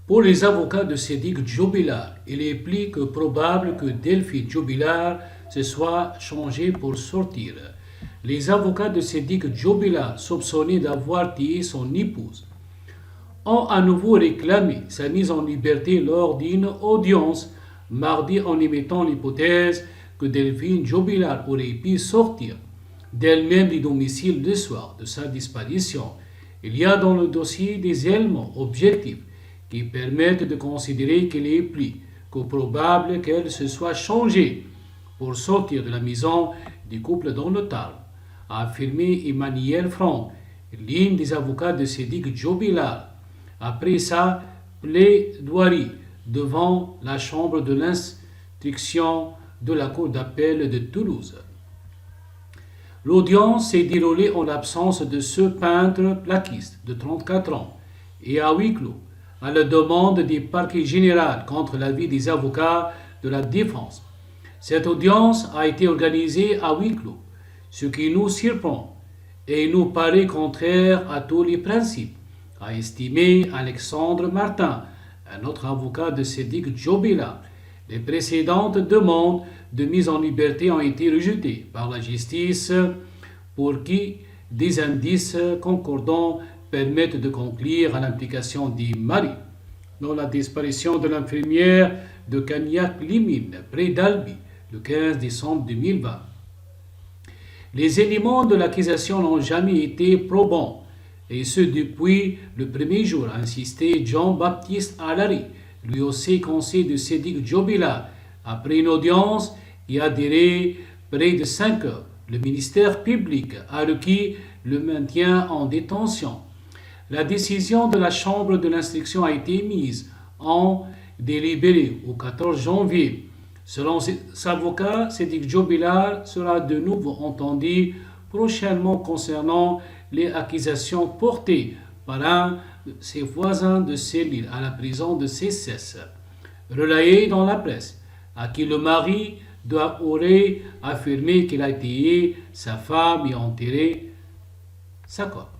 Pour les avocats de Sédic Djobilar, il est plus que probable que Delphi Djobilar se soit changé pour sortir. Les avocats de Sédic Djobilar, soupçonnés d'avoir tué son épouse, ont à nouveau réclamé sa mise en liberté lors d'une audience mardi en émettant l'hypothèse que Delphine Djobilar aurait pu sortir d'elle-même du domicile le soir de sa disparition. Il y a dans le dossier des éléments objectifs qui permettent de considérer qu'il est plus que probable qu'elle se soit changée pour sortir de la maison du couple dans le Tarn, a affirmé Emmanuel Franck, l'une des avocats de Sédic Djobilar, après sa plaidoirie devant la chambre de l'instruction de la Cour d'appel de Toulouse. L'audience s'est déroulée en l'absence de ce peintre plaquiste de 34 ans et à huis clos, à la demande du parquet général contre l'avis des avocats de la défense. Cette audience a été organisée à huis clos, ce qui nous surprend et nous paraît contraire à tous les principes, a estimé Alexandre Martin, un autre avocat de Sédic Djobilar. Les précédentes demandes de mise en liberté ont été rejetées par la justice pour qui des indices concordants permettent de conclure à l'implication du mari dans la disparition de l'infirmière de Cagnac-Limine, près d'Albi, le 15 décembre 2020. Les éléments de l'accusation n'ont jamais été probants, et ce depuis le premier jour, a insisté Jean-Baptiste Allary, lui aussi conseiller de Sédic Djobilar. Après une audience qui a duré près de 5 heures, le ministère public a requis le maintien en détention. La décision de la Chambre de l'instruction a été mise en délibéré au 14 janvier. Selon ses avocats, Sédic Djobilar sera de nouveau entendu prochainement concernant les accusations portées par un de ses voisins de cellule à la prison de Cesses, relayées dans la presse, à qui le mari aurait affirmé qu'il a tué sa femme et enterré sa corps.